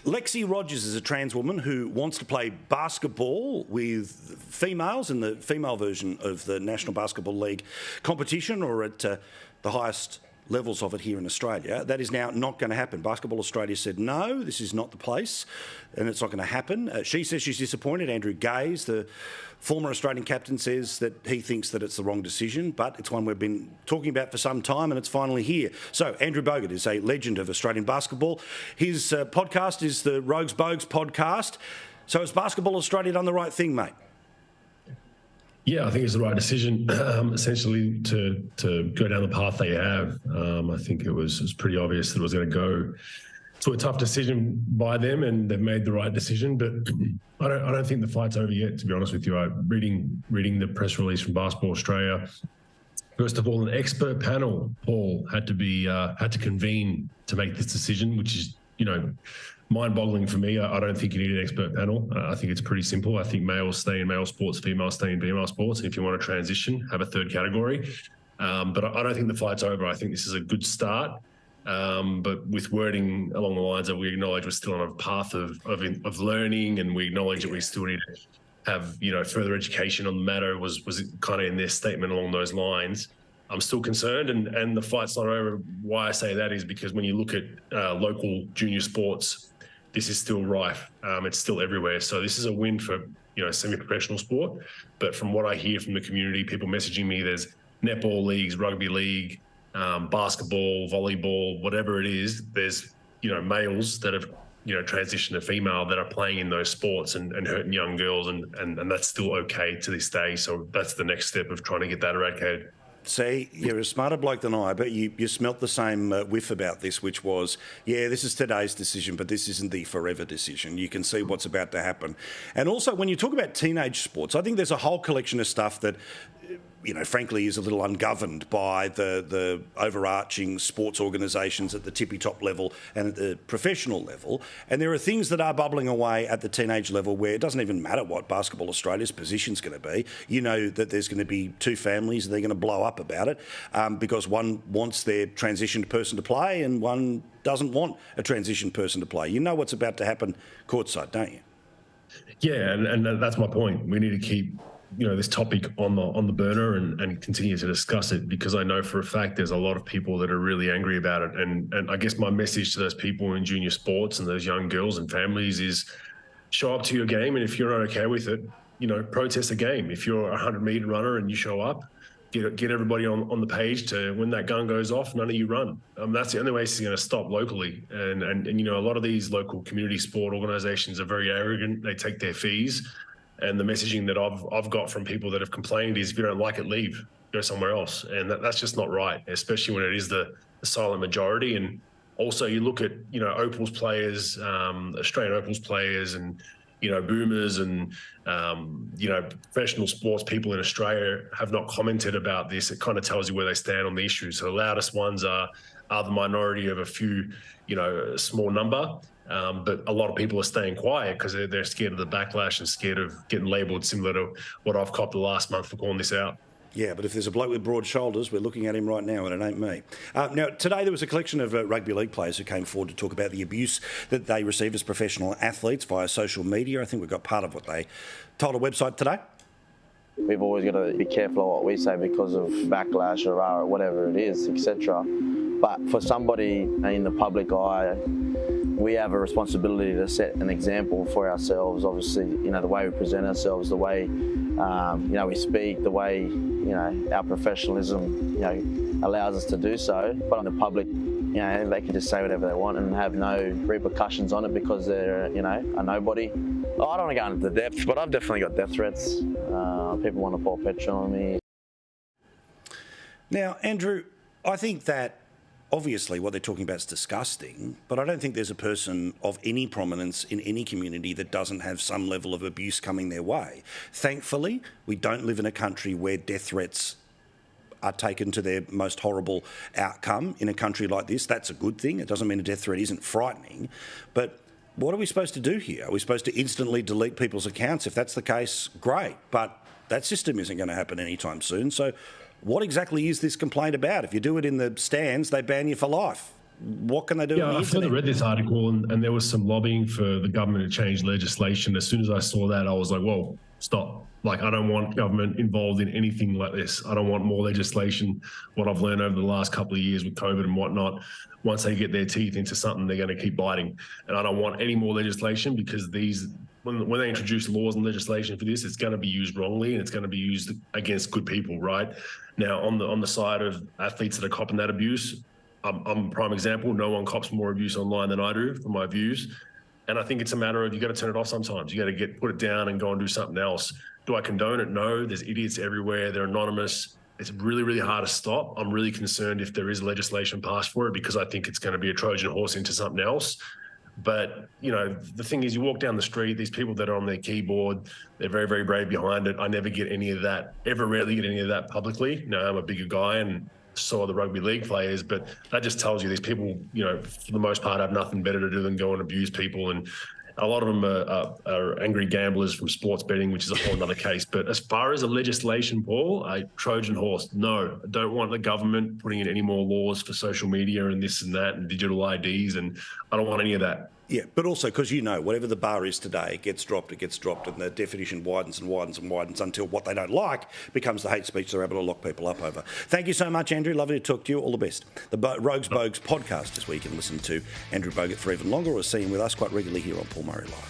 Lexi Rodgers is a trans woman who wants to play basketball with females in the female version of the National Basketball League competition, or at the highest levels of it here in Australia. That is now not going to happen. Basketball Australia said, no, this is not the place, and it's not going to happen. She says she's disappointed. Andrew Bogut, the former Australian captain, says that he thinks that it's the wrong decision, but it's one we've been talking about for some time, and it's finally here. So Andrew Bogut is a legend of Australian basketball. His podcast is the Rogues Bogues Podcast. So has Basketball Australia done the right thing, mate? Yeah, I think it's the right decision, essentially, to go down the path they have. I think it was pretty obvious that it was going to go to a tough decision by them, and they've made the right decision. But I don't think the fight's over yet, to be honest with you. Reading the press release from Basketball Australia, first of all, an expert panel, Paul, had to convene to make this decision, which is, mind-boggling for me. I don't think you need an expert panel. I think it's pretty simple. I think males stay in male sports, females stay in female sports. And if you want to transition, have a third category. But I don't think the fight's over. I think this is a good start. But with wording along the lines of, we acknowledge we're still on a path of learning, and we acknowledge that we still need to have, further education on the matter, was kind of in their statement along those lines. I'm still concerned, and the fight's not over. Why I say that is because when you look at local junior sports, this is still rife. It's still everywhere. So this is a win for, semi-professional sport. But from what I hear from the community, people messaging me, there's netball leagues, rugby league, basketball, volleyball, whatever it is. There's, males that have, transitioned to female that are playing in those sports and hurting young girls. And that's still okay to this day. So that's the next step of trying to get that eradicated. See, you're a smarter bloke than I, but you smelt the same whiff about this, which was, this is today's decision, but this isn't the forever decision. You can see what's about to happen. And also, when you talk about teenage sports, I think there's a whole collection of stuff that, frankly, is a little ungoverned by the overarching sports organisations at the tippy-top level and at the professional level. And there are things that are bubbling away at the teenage level where it doesn't even matter what Basketball Australia's position's going to be. You know that there's going to be two families and they're going to blow up about it because one wants their transitioned person to play and one doesn't want a transitioned person to play. You know what's about to happen courtside, don't you? Yeah, and that's my point. We need to keep this topic on the burner and continue to discuss it, because I know for a fact there's a lot of people that are really angry about it. And I guess my message to those people in junior sports and those young girls and families is show up to your game. And if you're not okay with it, protest the game. If you're a 100-meter runner and you show up, get everybody on the page to, when that gun goes off, none of you run. That's the only way it's going to stop locally. And a lot of these local community sport organizations are very arrogant. They take their fees. And the messaging that I've got from people that have complained is, if you don't like it, leave, go somewhere else. And that's just not right, especially when it is the silent majority. And also you look at, Opals players, Australian Opals players and, boomers and, professional sports people in Australia have not commented about this. It kind of tells you where they stand on the issue. So the loudest ones are the minority of a few, small number. But a lot of people are staying quiet because they're scared of the backlash and scared of getting labelled similar to what I've copped the last month for calling this out. Yeah, but if there's a bloke with broad shoulders, we're looking at him right now, and it ain't me. Now, today there was a collection of rugby league players who came forward to talk about the abuse that they receive as professional athletes via social media. I think we've got part of what they told a website today. We've always got to be careful of what we say because of backlash or whatever it is, etc. But for somebody in the public eye, we have a responsibility to set an example for ourselves. Obviously, the way we present ourselves, the way, we speak, the way, our professionalism, allows us to do so. But on the public, they can just say whatever they want and have no repercussions on it because they're, a nobody. I don't want to go into the depths, but I've definitely got death threats. People want to pour petrol on me. Now, Andrew, I think that obviously what they're talking about is disgusting, but I don't think there's a person of any prominence in any community that doesn't have some level of abuse coming their way. Thankfully, we don't live in a country where death threats are taken to their most horrible outcome. In a country like this, that's a good thing. It doesn't mean a death threat isn't frightening, but what are we supposed to do here? Are we supposed to instantly delete people's accounts? If that's the case, great, but that system isn't going to happen anytime soon. So what exactly is this complaint about? If you do it in the stands, they ban you for life. what can they do on the I internet? further read this article, and there was some lobbying for the government to change legislation. As soon as I saw that, I was like, whoa, stop. Like, I don't want government involved in anything like this. I don't want more legislation. What I've learned over the last couple of years with COVID and whatnot, once they get their teeth into something, they're going to keep biting. And I don't want any more legislation, because when they introduce laws and legislation for this, it's going to be used wrongly, and it's going to be used against good people, right? Now, on the side of athletes that are copping that abuse, I'm a prime example. No one cops more abuse online than I do, from my views. And I think it's a matter of, you got to turn it off sometimes. You got to put it down and go and do something else. Do I condone it? No. There's idiots everywhere. They're anonymous. It's really, really hard to stop. I'm really concerned if there is legislation passed for it, because I think it's going to be a Trojan horse into something else. But, the thing is, you walk down the street, these people that are on their keyboard, they're very, very brave behind it. I never get any of that, rarely get any of that publicly. I'm a bigger guy and saw the rugby league players, but that just tells you these people, for the most part, have nothing better to do than go and abuse people. And a lot of them are angry gamblers from sports betting, which is a whole other case. But as far as a legislation, Paul, a Trojan horse, no. I don't want the government putting in any more laws for social media and this and that and digital IDs, and I don't want any of that. Yeah, but also because whatever the bar is today, it gets dropped, and the definition widens and widens and widens until what they don't like becomes the hate speech they're able to lock people up over. Thank you so much, Andrew. Lovely to talk to you. All the best. The Rogues Bogues Podcast is where you can listen to Andrew Bogut for even longer, or see him with us quite regularly here on Paul Murray Live.